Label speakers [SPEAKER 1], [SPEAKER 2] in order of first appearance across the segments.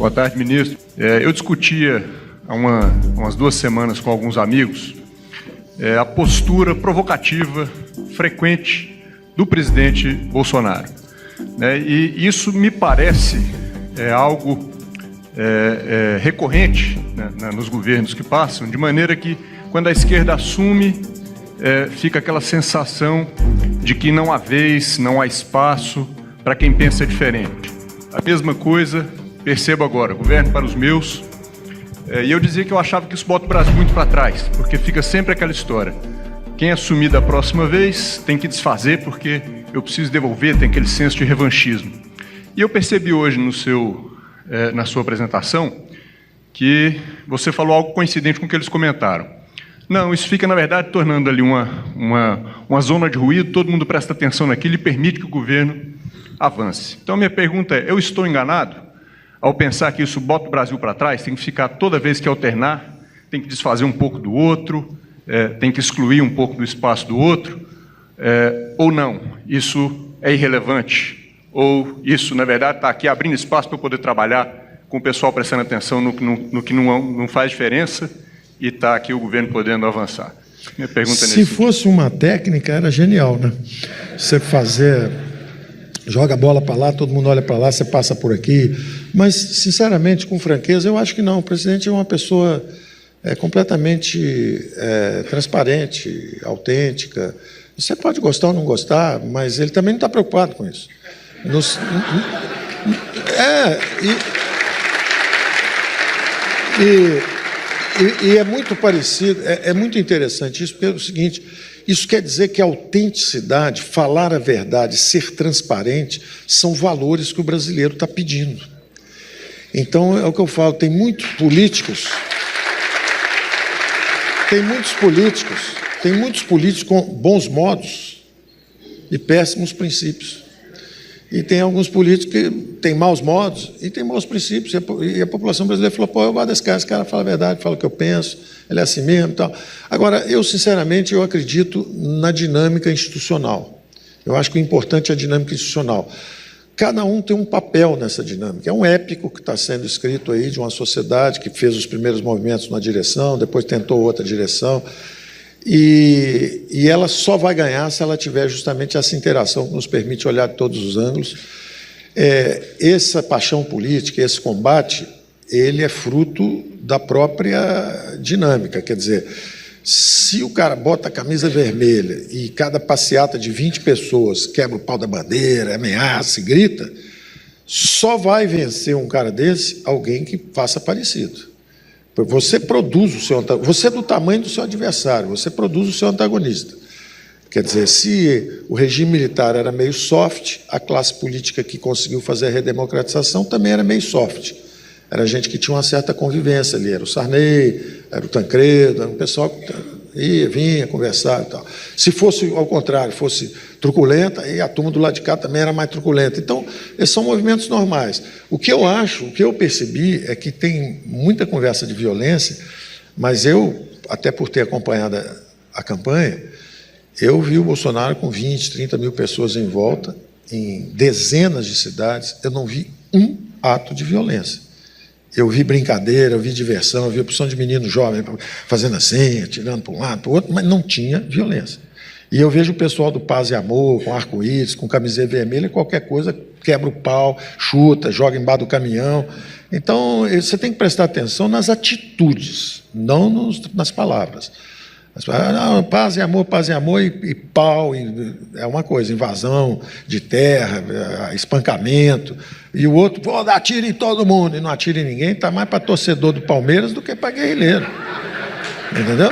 [SPEAKER 1] Boa tarde, ministro. Eu discutia há umas 2 semanas com alguns amigos a postura provocativa frequente do presidente Bolsonaro. E isso me parece algo recorrente, né, nos governos que passam, de maneira que, quando a esquerda assume, fica aquela sensação de que não há vez, não há espaço para quem pensa diferente. A mesma coisa percebo agora, governo para os meus. E eu dizia que eu achava que isso bota o Brasil muito para trás, porque fica sempre aquela história. Quem assumir da próxima vez tem que desfazer, porque eu preciso devolver, tem aquele senso de revanchismo. E eu percebi hoje na sua apresentação que você falou algo coincidente com o que eles comentaram. Não, isso fica, na verdade, tornando ali uma zona de ruído, todo mundo presta atenção naquilo e permite que o governo avance. Então, minha pergunta é, eu estou enganado ao pensar que isso bota o Brasil para trás? Tem que ficar, toda vez que alternar, tem que desfazer um pouco do outro, tem que excluir um pouco do espaço do outro, ou não? Isso é irrelevante? Ou isso, na verdade, está aqui abrindo espaço para eu poder trabalhar com o pessoal prestando atenção no que não faz diferença e está aqui o governo podendo avançar? Minha pergunta é nesse
[SPEAKER 2] sentido. Se fosse uma técnica, era genial, né? Você joga a bola para lá, todo mundo olha para lá, você passa por aqui. Mas, sinceramente, com franqueza, eu acho que não. O presidente é uma pessoa completamente transparente, autêntica. Você pode gostar ou não gostar, mas ele também não está preocupado com isso. E é muito parecido, é muito interessante isso, porque é o seguinte: isso quer dizer que a autenticidade, falar a verdade, ser transparente, são valores que o brasileiro está pedindo. Então, é o que eu falo, tem muitos políticos com bons modos e péssimos princípios. E tem alguns políticos que têm maus modos e têm maus princípios. E a população brasileira falou, pô, eu gosto desse cara, esse cara fala a verdade, fala o que eu penso, ele é assim mesmo e tal. Agora, eu, sinceramente, eu acredito na dinâmica institucional. Eu acho que o importante é a dinâmica institucional. Cada um tem um papel nessa dinâmica. É um épico que está sendo escrito aí de uma sociedade que fez os primeiros movimentos numa direção, depois tentou outra direção. E ela só vai ganhar se ela tiver justamente essa interação que nos permite olhar de todos os ângulos. Essa paixão política, esse combate, ele é fruto da própria dinâmica. Quer dizer, se o cara bota a camisa vermelha e cada passeata de 20 pessoas quebra o pau da bandeira, ameaça e grita, só vai vencer um cara desse alguém que faça parecido. Você produz o seu antagonista, você é do tamanho do seu adversário, você produz o seu antagonista. Quer dizer, se o regime militar era meio soft, a classe política que conseguiu fazer a redemocratização também era meio soft. Era gente que tinha uma certa convivência ali, era o Sarney, era o Tancredo, era um pessoal que ia, vinha, conversar e tal. Se fosse ao contrário, fosse truculenta, aí a turma do lado de cá também era mais truculenta. Então, esses são movimentos normais. O que eu acho, o que eu percebi é que tem muita conversa de violência, mas eu, até por ter acompanhado a campanha, eu vi o Bolsonaro com 20, 30 mil pessoas em volta, em dezenas de cidades, eu não vi um ato de violência. Eu vi brincadeira, eu vi diversão, eu vi opção de menino jovem fazendo assim, atirando para um lado, para o outro, mas não tinha violência. E eu vejo o pessoal do Paz e Amor, com arco-íris, com camiseta vermelha, qualquer coisa, quebra o pau, chuta, joga embaixo do caminhão. Então, você tem que prestar atenção nas atitudes, não nas palavras. Não, paz e amor e pau, é uma coisa, invasão de terra, espancamento, e o outro, pô, atira em todo mundo, e não atira em ninguém, está mais para torcedor do Palmeiras do que para guerrilheiro. Entendeu?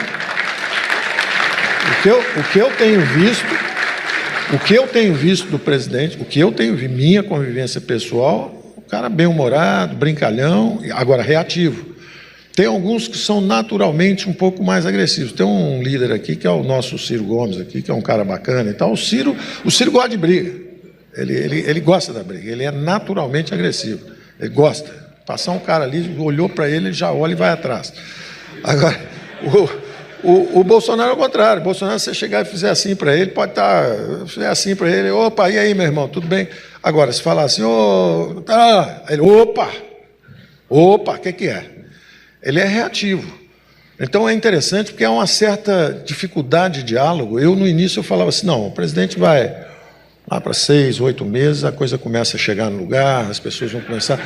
[SPEAKER 2] O que eu tenho visto do presidente, o que eu tenho visto, minha convivência pessoal, o cara bem-humorado, brincalhão, agora reativo. Tem alguns que são naturalmente um pouco mais agressivos. Tem um líder aqui, que é o nosso Ciro Gomes, aqui, que é um cara bacana e tal. O Ciro gosta de briga. Ele gosta da briga. Ele é naturalmente agressivo. Ele gosta. Passar um cara ali, olhou para ele, ele já olha e vai atrás. Agora, o Bolsonaro é o contrário. O Bolsonaro, se você chegar e fizer assim para ele, pode estar... Fizer assim para ele, opa, e aí, meu irmão, tudo bem? Agora, se falar assim, ele, opa... Opa, o que é? Ele é reativo. Então é interessante porque há uma certa dificuldade de diálogo. No início eu falava assim, não, o presidente vai lá para 6, 8 meses, a coisa começa a chegar no lugar, as pessoas vão começar...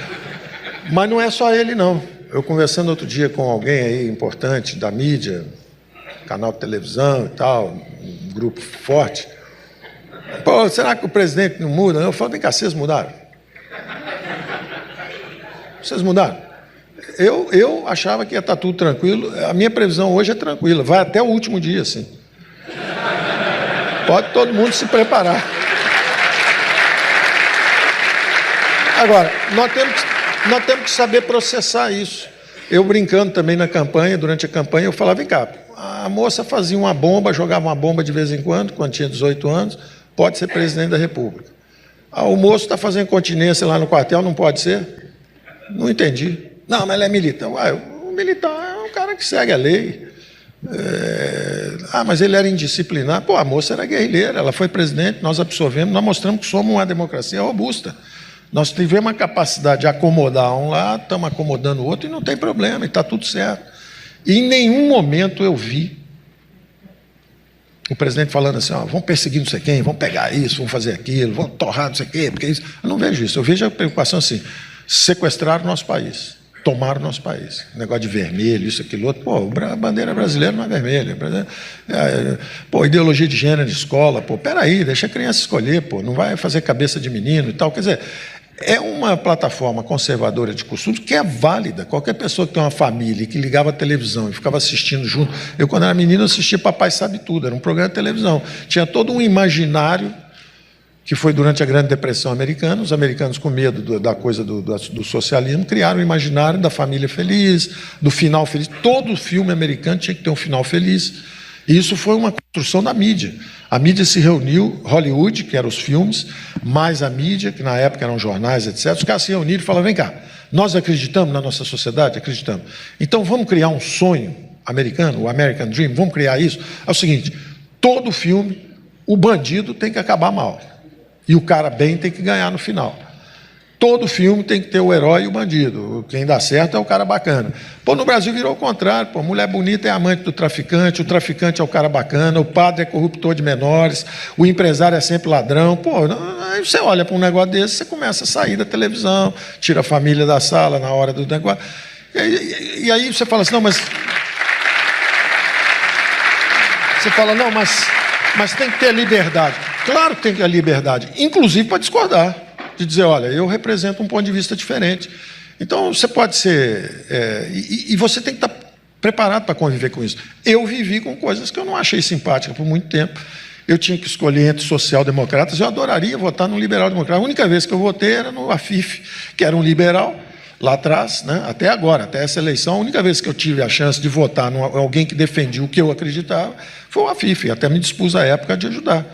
[SPEAKER 2] Mas não é só ele, não. Eu conversando outro dia com alguém aí importante da mídia, canal de televisão e tal, um grupo forte. Pô, será que o presidente não muda? Eu falo, vem cá, vocês mudaram? Vocês mudaram? Eu achava que ia estar tudo tranquilo. A minha previsão hoje é tranquila. Vai até o último dia, assim. Pode todo mundo se preparar. Agora, nós temos que saber processar isso. Eu brincando também na campanha, durante a campanha, eu falava, vem cá, a moça fazia uma bomba, jogava uma bomba de vez em quando tinha 18 anos, pode ser presidente da República. O moço está fazendo continência lá no quartel, não pode ser? Não entendi. Não, mas ele é militar. O militar é um cara que segue a lei. Mas ele era indisciplinado. Pô, a moça era guerrilheira, ela foi presidente, nós absorvemos, nós mostramos que somos uma democracia robusta. Nós tivemos a capacidade de acomodar um lado, estamos acomodando o outro e não tem problema, e está tudo certo. E em nenhum momento eu vi o presidente falando assim, vamos perseguir não sei quem, vamos pegar isso, vamos fazer aquilo, vamos torrar não sei o quê, porque isso... Eu não vejo isso, eu vejo a preocupação assim, sequestrar o nosso país, tomar o nosso país. Negócio de vermelho, isso, aquilo, outro. Pô, a bandeira brasileira não é vermelha. Pô, ideologia de gênero de escola, pô, peraí, deixa a criança escolher, pô, não vai fazer cabeça de menino e tal. Quer dizer, é uma plataforma conservadora de costumes que é válida. Qualquer pessoa que tem uma família e que ligava a televisão e ficava assistindo junto. Eu, quando era menino, assistia Papai Sabe Tudo, era um programa de televisão. Tinha todo um imaginário que foi durante a Grande Depressão americana. Os americanos, com medo da coisa do socialismo, criaram o imaginário da família feliz, do final feliz. Todo filme americano tinha que ter um final feliz. E isso foi uma construção da mídia. A mídia se reuniu, Hollywood, que eram os filmes, mais a mídia, que na época eram jornais, etc. Os caras se reuniram e falaram, vem cá, nós acreditamos na nossa sociedade? Acreditamos. Então vamos criar um sonho americano, o American Dream, vamos criar isso? É o seguinte, todo filme, o bandido tem que acabar mal. E o cara bem tem que ganhar no final. Todo filme tem que ter o herói e o bandido. Quem dá certo é o cara bacana. Pô, no Brasil virou o contrário. Pô, mulher bonita é amante do traficante, o traficante é o cara bacana, o padre é corruptor de menores, o empresário é sempre ladrão. Pô, aí você olha para um negócio desse, você começa a sair da televisão, tira a família da sala na hora do negócio. E aí você fala assim, não, mas... Você fala, não, mas tem que ter liberdade. Claro que tem que ter liberdade, inclusive para discordar. De dizer, olha, eu represento um ponto de vista diferente. Então, você pode ser... e você tem que estar preparado para conviver com isso. Eu vivi com coisas que eu não achei simpáticas por muito tempo. Eu tinha que escolher entre social-democratas. Eu adoraria votar no liberal-democrata. A única vez que eu votei era no Afif, que era um liberal, lá atrás, né? Até agora, até essa eleição. A única vez que eu tive a chance de votar em alguém que defendia o que eu acreditava foi o Afif. Até me dispus à época de ajudar.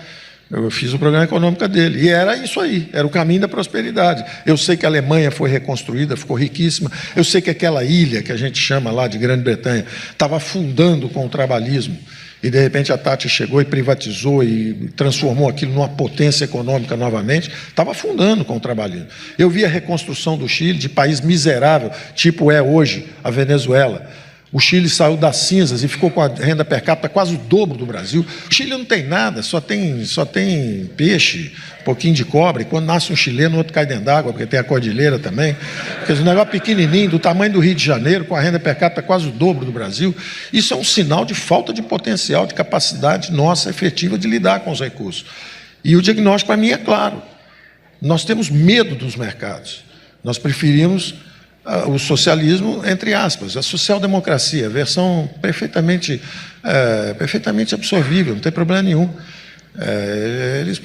[SPEAKER 2] Eu fiz o programa econômico dele. E era isso aí, era o caminho da prosperidade. Eu sei que a Alemanha foi reconstruída, ficou riquíssima. Eu sei que aquela ilha, que a gente chama lá de Grã-Bretanha, estava afundando com o trabalhismo. E, de repente, a Tati chegou e privatizou e transformou aquilo numa potência econômica novamente. Estava afundando com o trabalhismo. Eu vi a reconstrução do Chile, de país miserável, tipo é hoje a Venezuela. O Chile saiu das cinzas e ficou com a renda per capita quase o dobro do Brasil. O Chile não tem nada, só tem peixe, um pouquinho de cobre. Quando nasce um chileno, o outro cai dentro d'água, porque tem a cordilheira também. Quer dizer, um negócio pequenininho, do tamanho do Rio de Janeiro, com a renda per capita quase o dobro do Brasil. Isso é um sinal de falta de potencial, de capacidade nossa efetiva de lidar com os recursos. E o diagnóstico, para mim, é claro. Nós temos medo dos mercados. Nós preferimos... o socialismo, entre aspas, a social-democracia, a versão perfeitamente absorvível, não tem problema nenhum. Eles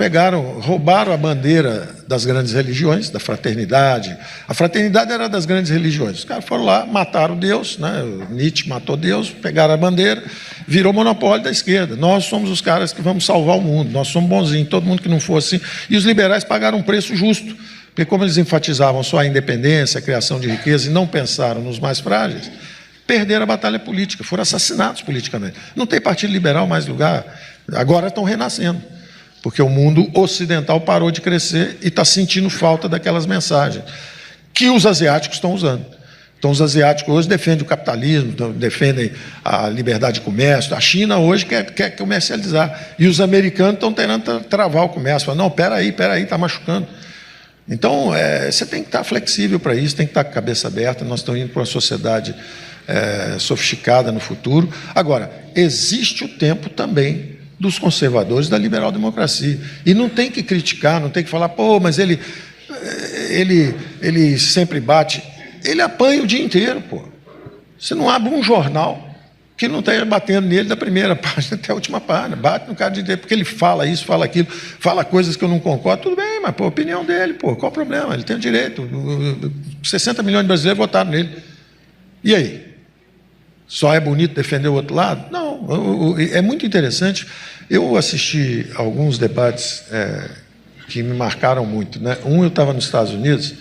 [SPEAKER 2] roubaram a bandeira das grandes religiões, da fraternidade. A fraternidade era das grandes religiões. Os caras foram lá, mataram Deus, né? Nietzsche matou Deus, pegaram a bandeira, virou monopólio da esquerda. Nós somos os caras que vamos salvar o mundo, nós somos bonzinhos, todo mundo que não for assim. E os liberais pagaram um preço justo. Porque como eles enfatizavam só a independência, a criação de riqueza e não pensaram nos mais frágeis, perderam a batalha política, foram assassinados politicamente. Não tem partido liberal mais lugar, agora estão renascendo, porque o mundo ocidental parou de crescer e está sentindo falta daquelas mensagens que os asiáticos estão usando. Então, os asiáticos hoje defendem o capitalismo, defendem a liberdade de comércio. A China hoje quer comercializar. E os americanos estão tentando travar o comércio. Falam, não, peraí, está machucando. Então, você tem que estar flexível para isso, tem que estar com a cabeça aberta. Nós estamos indo para uma sociedade sofisticada no futuro. Agora, existe o tempo também dos conservadores da liberal-democracia. E não tem que criticar, não tem que falar, pô, mas ele sempre bate. Ele apanha o dia inteiro, pô. Você não abre um jornal que não esteja batendo nele da primeira página até a última página. Bate no cara de dentro, porque ele fala isso, fala aquilo, fala coisas que eu não concordo. Tudo bem, mas, pô, a opinião dele, pô, qual o problema? Ele tem o direito. 60 milhões de brasileiros votaram nele. E aí? Só é bonito defender o outro lado? Não, é muito interessante. Eu assisti alguns debates que me marcaram muito, né? Eu estava nos Estados Unidos,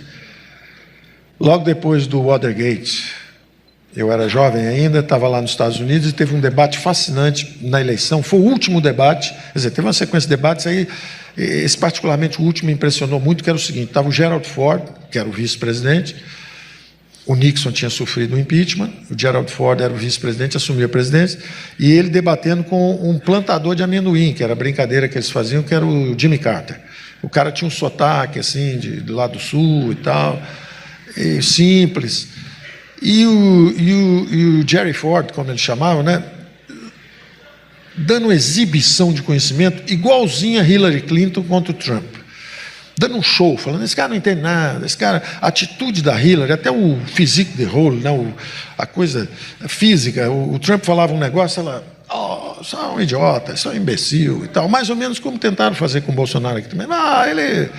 [SPEAKER 2] logo depois do Watergate. Eu era jovem ainda, estava lá nos Estados Unidos e teve um debate fascinante na eleição. Foi o último debate, quer dizer, teve uma sequência de debates aí. Esse particularmente, o último, me impressionou muito, que era o seguinte: estava o Gerald Ford, que era o vice-presidente, o Nixon tinha sofrido um impeachment, o Gerald Ford era o vice-presidente, assumiu a presidência, e ele debatendo com um plantador de amendoim, que era a brincadeira que eles faziam, que era o Jimmy Carter. O cara tinha um sotaque, assim, do lado do sul e tal, simples. E o Jerry Ford, como eles chamavam, né, dando uma exibição de conhecimento igualzinha a Hillary Clinton contra o Trump. Dando um show, falando, esse cara não entende nada, esse cara, a atitude da Hillary, até o physique de role, né, a coisa física, o Trump falava um negócio, ela, isso é um idiota, isso é um imbecil e tal, mais ou menos como tentaram fazer com o Bolsonaro aqui também. Ele,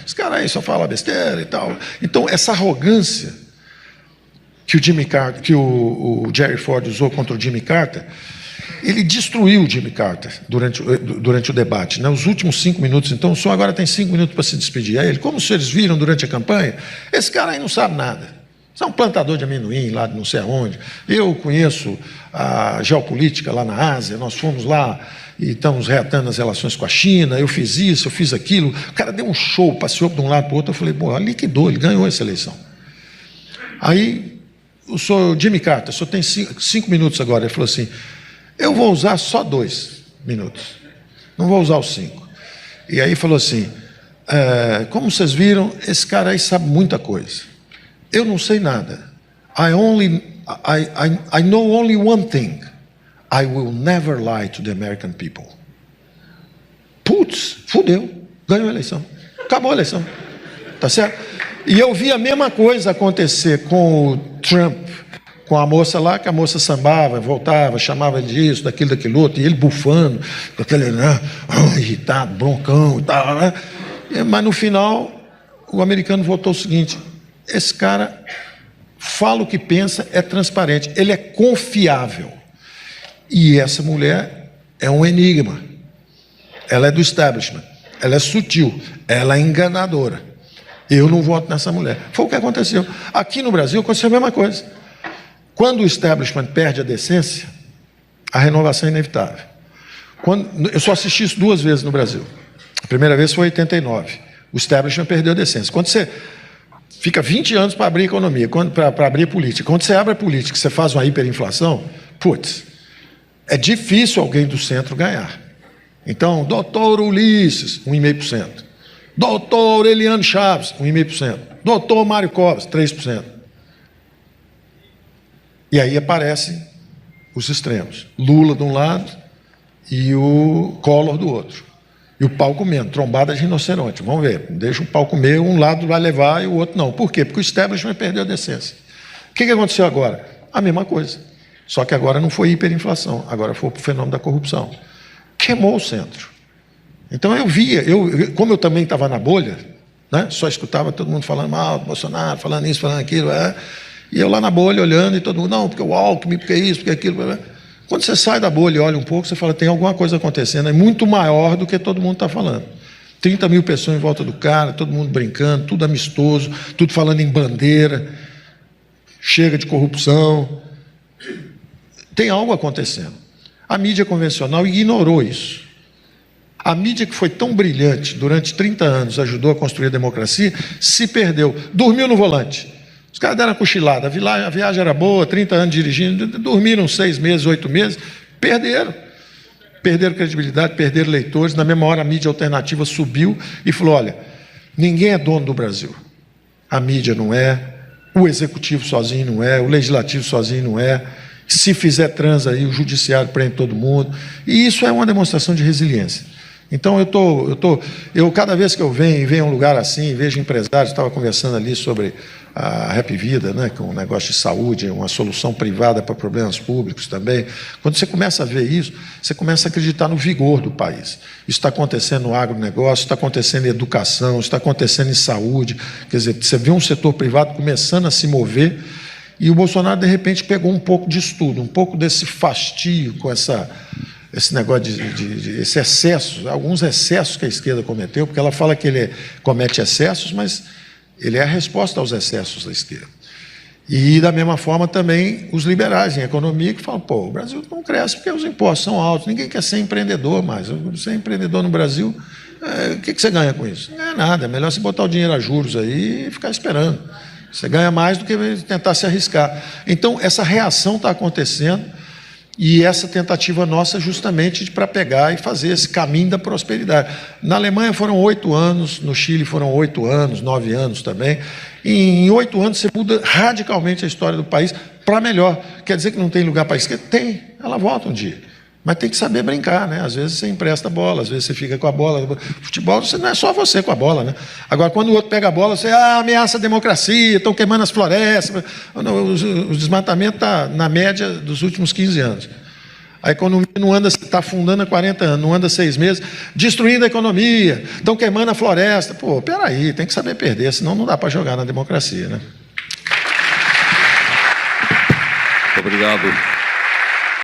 [SPEAKER 2] esse cara aí só fala besteira e tal. Então, essa arrogância que o Jimmy Carter, que o Jerry Ford usou contra o Jimmy Carter, ele destruiu o Jimmy Carter durante o debate, né? Os últimos 5 minutos. Então, o senhor agora tem 5 minutos para se despedir. Aí ele, como os senhores viram durante a campanha, esse cara aí não sabe nada. Isso é um plantador de amendoim lá de não sei aonde. Eu conheço a geopolítica lá na Ásia, nós fomos lá e estamos reatando as relações com a China, eu fiz isso, eu fiz aquilo. O cara deu um show, passeou de um lado para o outro. Eu falei, pô, liquidou, ele ganhou essa eleição. Aí, o senhor Jimmy Carter, o senhor tem 5 minutos agora. Ele falou assim, eu vou usar só 2 minutos, não vou usar os 5. E aí falou assim, como vocês viram, esse cara aí sabe muita coisa. Eu não sei nada. I know only one thing. I will never lie to the American people. Putz, fudeu, ganhou a eleição. Acabou a eleição. Tá certo? E eu vi a mesma coisa acontecer com o Trump, com a moça lá, que a moça sambava, voltava, chamava ele disso, daquilo outro, e ele bufando, com aquele irritado, broncão e tal, né? Mas no final, o americano votou o seguinte: esse cara fala o que pensa, é transparente, ele é confiável. E essa mulher é um enigma. Ela é do establishment, ela é sutil, ela é enganadora. Eu não voto nessa mulher. Foi o que aconteceu. Aqui no Brasil aconteceu a mesma coisa. Quando o establishment perde a decência, a renovação é inevitável. Eu só assisti isso 2 vezes no Brasil. A primeira vez foi em 89. O establishment perdeu a decência. Quando você fica 20 anos para abrir a economia, para abrir a política, quando você abre a política, você faz uma hiperinflação, putz, é difícil alguém do centro ganhar. Então, doutor Ulisses, 1,5%. Doutor Eliane Chaves, 1,5%. Doutor Mário Covas, 3%. E aí aparecem os extremos. Lula de um lado e o Collor do outro. E o pau comendo, trombada de rinoceronte. Vamos ver, deixa o pau comer, um lado vai levar e o outro não. Por quê? Porque o establishment perdeu a decência. O que aconteceu agora? A mesma coisa. Só que agora não foi hiperinflação, agora foi o fenômeno da corrupção. Queimou o centro. Então eu via, como eu também estava na bolha, né, só escutava todo mundo falando mal do Bolsonaro, falando isso, falando aquilo, e eu lá na bolha olhando, e todo mundo, não, porque o Alckmin, porque isso, porque aquilo. Quando você sai da bolha e olha um pouco, você fala, tem alguma coisa acontecendo, é muito maior do que todo mundo está falando. 30 mil pessoas em volta do cara, todo mundo brincando, tudo amistoso, tudo falando em bandeira, chega de corrupção. Tem algo acontecendo. A mídia convencional ignorou isso. A mídia que foi tão brilhante durante 30 anos, ajudou a construir a democracia, se perdeu. Dormiu no volante. Os caras deram uma cochilada, a viagem era boa, 30 anos dirigindo, dormiram 6 meses, 8 meses, perderam. Perderam credibilidade, perderam leitores. Na mesma hora, a mídia alternativa subiu e falou: olha, ninguém é dono do Brasil. A mídia não é, o executivo sozinho não é, o legislativo sozinho não é. Se fizer trans aí, o judiciário prende todo mundo. E isso é uma demonstração de resiliência. Então, eu cada vez que eu venho a um lugar assim, vejo empresários, estava conversando ali sobre a Rap Vida, né, com um negócio de saúde, uma solução privada para problemas públicos também. Quando você começa a ver isso, você começa a acreditar no vigor do país. Isso está acontecendo no agronegócio, está acontecendo em educação, está acontecendo em saúde. Quer dizer, você vê um setor privado começando a se mover, e o Bolsonaro, de repente, pegou um pouco disso tudo, um pouco desse fastio com esse negócio esse excesso, alguns excessos que a esquerda cometeu, porque ela fala que ele comete excessos, mas ele é a resposta aos excessos da esquerda. E, da mesma forma, também os liberais em economia, que falam: pô, o Brasil não cresce porque os impostos são altos, ninguém quer ser empreendedor mais. Ser empreendedor no Brasil, o que você ganha com isso? Não ganha nada, é melhor você botar o dinheiro a juros aí e ficar esperando. Você ganha mais do que tentar se arriscar. Então, essa reação está acontecendo, e essa tentativa nossa justamente para pegar e fazer esse caminho da prosperidade. Na Alemanha foram 8 anos, no Chile foram 8 anos, 9 anos também. E em 8 anos você muda radicalmente a história do país para melhor. Quer dizer que não tem lugar para a esquerda? Tem, ela volta um dia. Mas tem que saber brincar, né? Às vezes você empresta a bola, às vezes você fica com a bola. Futebol não é só você com a bola, né? Agora, quando o outro pega a bola, você ameaça a democracia, estão queimando as florestas. O desmatamento está na média dos últimos 15 anos. A economia não anda, está afundando há 40 anos, não anda 6 meses, destruindo a economia, estão queimando a floresta. Pô, peraí, tem que saber perder, senão não dá para jogar na democracia, né?
[SPEAKER 3] Obrigado.